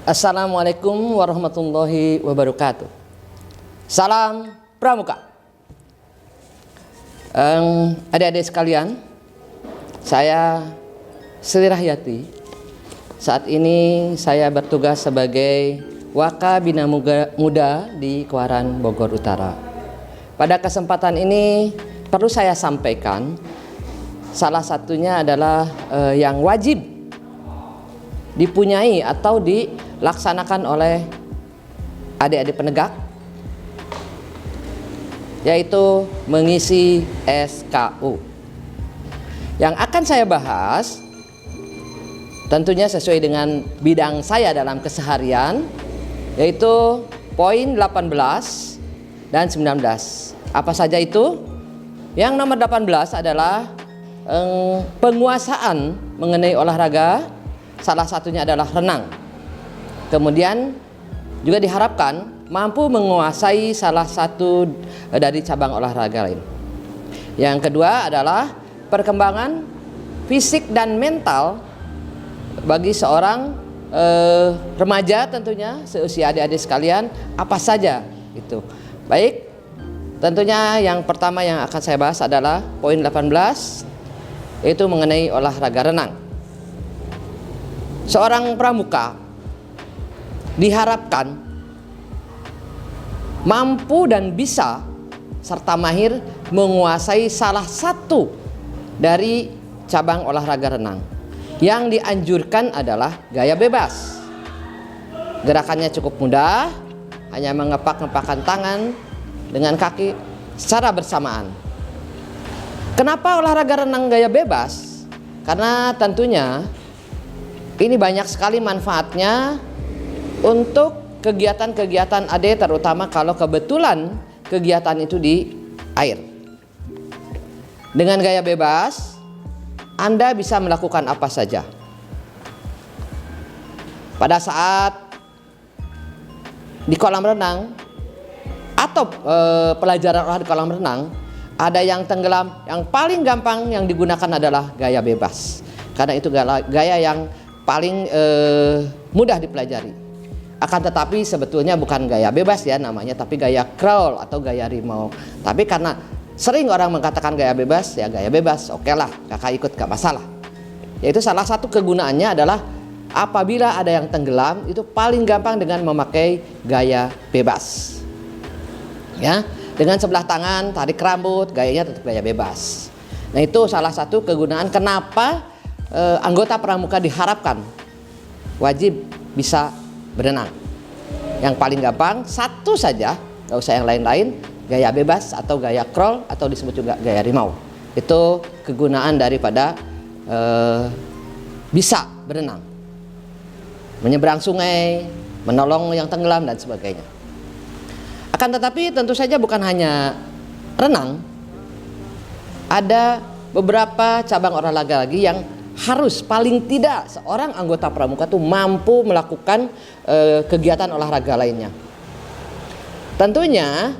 Assalamualaikum warahmatullahi wabarakatuh. Salam Pramuka. Adik-adik sekalian, saya Sri Rahyati. Saat ini saya bertugas sebagai Wakabina Muda di Kuaran Bogor Utara. Pada kesempatan ini perlu saya sampaikan, salah satunya adalah yang wajib dipunyai atau dilaksanakan oleh adik-adik penegak, yaitu mengisi SKU. Yang akan saya bahas tentunya sesuai dengan bidang saya dalam keseharian, yaitu poin 18 dan 19. Apa saja itu? Yang nomor 18 adalah penguasaan mengenai olahraga. Salah satunya adalah renang. Kemudian juga diharapkan mampu menguasai salah satu dari cabang olahraga lain. Yang kedua adalah perkembangan fisik dan mental bagi seorang remaja, tentunya seusia adik-adik sekalian, apa saja itu. Baik, tentunya yang pertama yang akan saya bahas adalah poin 18, yaitu mengenai olahraga renang. Seorang pramuka diharapkan mampu dan bisa serta mahir menguasai salah satu dari cabang olahraga renang. Yang dianjurkan adalah gaya bebas. Gerakannya cukup mudah, hanya mengepak-ngepakkan tangan dengan kaki secara bersamaan. Kenapa olahraga renang gaya bebas? Karena tentunya ini banyak sekali manfaatnya untuk kegiatan-kegiatan AD, terutama kalau kebetulan kegiatan itu di air. Dengan gaya bebas, Anda bisa melakukan apa saja. Pada saat di kolam renang atau pelajaran olahraga di kolam renang, ada yang tenggelam, yang paling gampang yang digunakan adalah gaya bebas. Karena itu gaya yang paling mudah dipelajari. Akan tetapi sebetulnya bukan gaya bebas ya namanya, tapi gaya crawl atau gaya rimau. Tapi karena sering orang mengatakan gaya bebas, ya gaya bebas, oke lah, kakak ikut gak masalah. Yaitu salah satu kegunaannya adalah apabila ada yang tenggelam, itu paling gampang dengan memakai gaya bebas. Ya, dengan sebelah tangan tarik rambut, gayanya tetap gaya bebas. Nah, itu salah satu kegunaan kenapa anggota pramuka diharapkan wajib bisa berenang. Yang paling gampang satu saja, gak usah yang lain-lain, gaya bebas atau gaya crawl atau disebut juga gaya rimau. Itu kegunaan daripada bisa berenang, menyeberang sungai, menolong yang tenggelam dan sebagainya. Akan tetapi tentu saja bukan hanya renang, ada beberapa cabang olahraga lagi yang harus paling tidak seorang anggota pramuka itu mampu melakukan kegiatan olahraga lainnya. Tentunya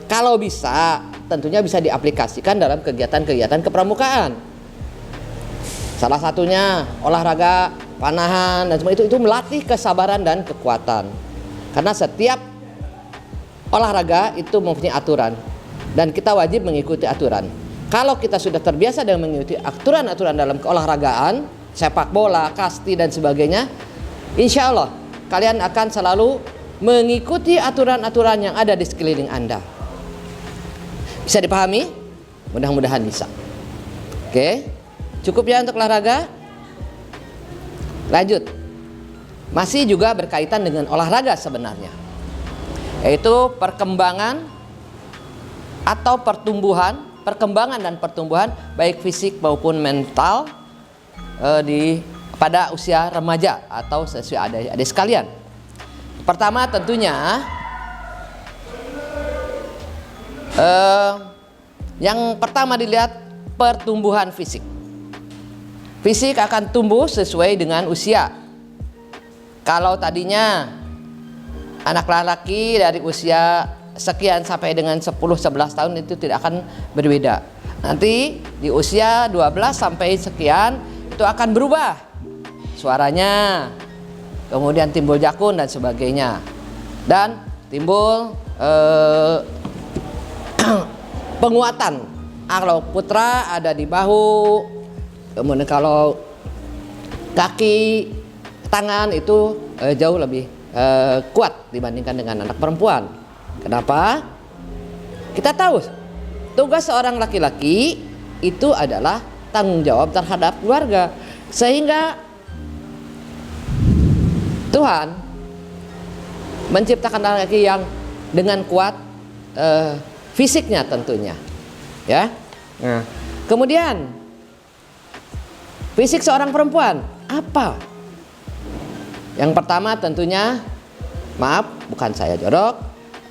kalau bisa, tentunya bisa diaplikasikan dalam kegiatan-kegiatan kepramukaan. Salah satunya olahraga panahan dan semua itu melatih kesabaran dan kekuatan. Karena setiap olahraga itu mempunyai aturan dan kita wajib mengikuti aturan. Kalau kita sudah terbiasa dengan mengikuti aturan-aturan dalam keolahragaan, sepak bola, kasti dan sebagainya, insya Allah kalian akan selalu mengikuti aturan-aturan yang ada di sekeliling Anda. Bisa dipahami? Mudah-mudahan bisa. Oke, cukup ya untuk olahraga. Lanjut. Masih juga berkaitan dengan olahraga sebenarnya, yaitu perkembangan atau pertumbuhan, perkembangan dan pertumbuhan baik fisik maupun mental pada usia remaja atau sesuai adik-adik sekalian. Pertama tentunya yang pertama dilihat pertumbuhan fisik. Fisik akan tumbuh sesuai dengan usia. Kalau tadinya anak laki-laki dari usia sekian sampai dengan 10-11 tahun itu tidak akan berbeda. Nanti di usia 12 sampai sekian itu akan berubah suaranya, kemudian timbul jakun dan sebagainya, dan timbul penguatan. Kalau putra ada di bahu, kemudian kalau kaki, tangan itu jauh lebih kuat dibandingkan dengan anak perempuan. Kenapa? Kita tahu tugas seorang laki-laki itu adalah tanggung jawab terhadap keluarga, sehingga Tuhan menciptakan laki-laki yang dengan kuat fisiknya tentunya, ya. Nah, kemudian fisik seorang perempuan apa? Yang pertama tentunya, maaf, bukan saya jorok,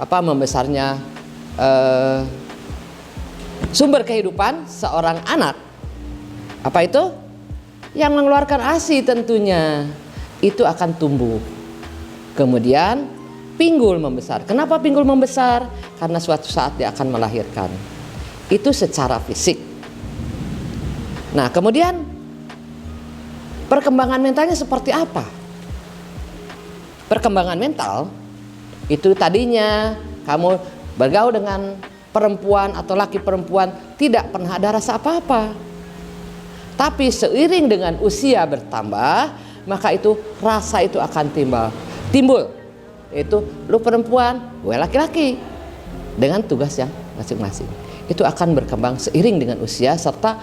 membesarnya sumber kehidupan seorang anak. Apa itu? Yang mengeluarkan ASI tentunya, itu akan tumbuh. Kemudian pinggul membesar. Kenapa pinggul membesar? Karena suatu saat dia akan melahirkan. Itu secara fisik. Nah, kemudian perkembangan mentalnya seperti apa? Perkembangan mental itu tadinya kamu bergaul dengan perempuan atau laki perempuan tidak pernah ada rasa apa-apa. Tapi seiring dengan usia bertambah, maka itu rasa itu akan timbul. Yaitu lu perempuan, gue laki-laki, dengan tugas yang masing-masing. Itu akan berkembang seiring dengan usia, serta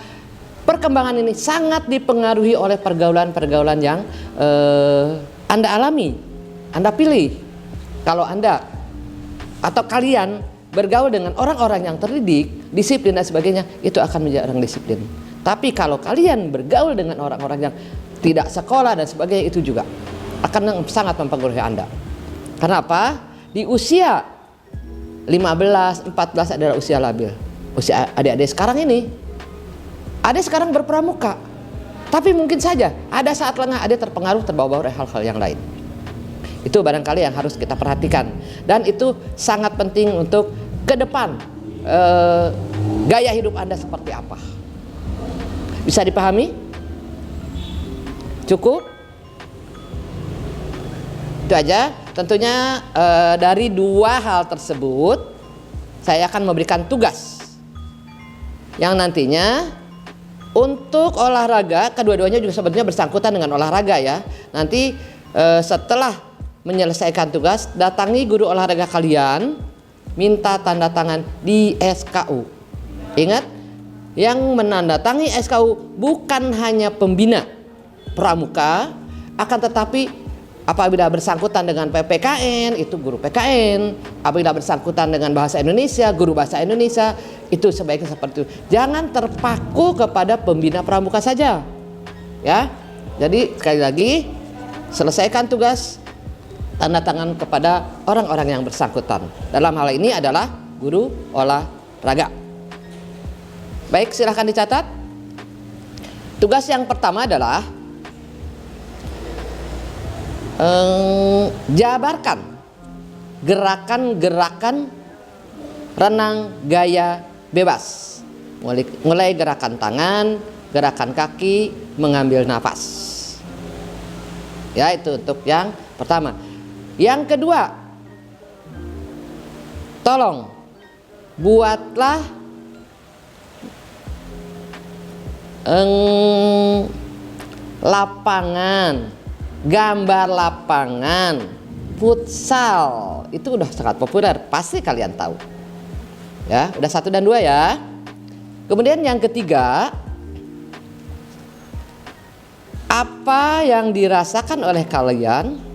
perkembangan ini sangat dipengaruhi oleh pergaulan-pergaulan yang Anda alami, Anda pilih. Kalau Anda atau kalian bergaul dengan orang-orang yang terdidik, disiplin dan sebagainya, itu akan menjadi orang disiplin. Tapi kalau kalian bergaul dengan orang-orang yang tidak sekolah dan sebagainya, itu juga akan sangat mempengaruhi Anda. Kenapa? Di usia 15, 14 adalah usia labil. Usia adik-adik sekarang ini, adik sekarang berpramuka, tapi mungkin saja ada saat lengah adik terpengaruh, terbawa-bawa oleh hal-hal yang lain. Itu barangkali yang harus kita perhatikan, dan itu sangat penting untuk ke depan. Gaya hidup Anda seperti apa? Bisa dipahami? Cukup? Itu aja. Tentunya dari dua hal tersebut saya akan memberikan tugas yang nantinya untuk olahraga. Kedua-duanya juga sebetulnya bersangkutan dengan olahraga, ya. Nanti setelah menyelesaikan tugas, datangi guru olahraga kalian, minta tanda tangan di SKU. Ingat, yang menandatangi SKU bukan hanya pembina pramuka, akan tetapi apabila bersangkutan dengan PPKN, itu guru PKN. Apabila bersangkutan dengan bahasa Indonesia, guru bahasa Indonesia. Itu sebaiknya seperti itu. Jangan terpaku kepada pembina pramuka saja, ya. Jadi sekali lagi, selesaikan tugas, tanda tangan kepada orang-orang yang bersangkutan. Dalam hal ini adalah guru olahraga. Baik, silahkan dicatat. Tugas yang pertama adalah jabarkan gerakan-gerakan renang gaya bebas. Mulai gerakan tangan, gerakan kaki, mengambil nafas. Ya, itu untuk yang pertama. Yang kedua, tolong buatlah lapangan, gambar lapangan futsal. Itu udah sangat populer, pasti kalian tahu, ya. Udah 1 dan 2, ya. Kemudian yang ketiga, apa yang dirasakan oleh kalian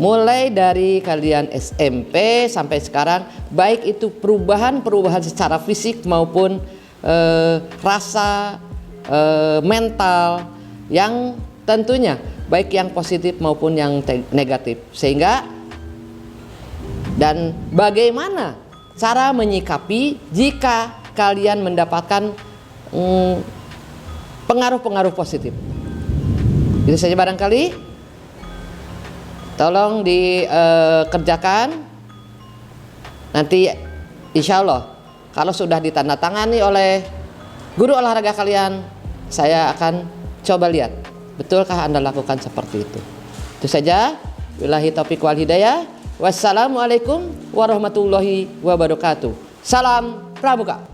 mulai dari kalian SMP sampai sekarang, baik itu perubahan secara fisik maupun rasa, mental, yang tentunya baik yang positif maupun yang negatif. Sehingga, dan bagaimana cara menyikapi jika kalian mendapatkan pengaruh-pengaruh positif. Itu saja barangkali. Tolong dikerjakan. Nanti insya Allah kalau sudah ditandatangani oleh guru olahraga kalian, saya akan coba lihat Betulkah Anda lakukan seperti itu? Itu saja. Billahi taufiq wal hidayah. Wassalamualaikum warahmatullahi wabarakatuh. Salam Pramuka.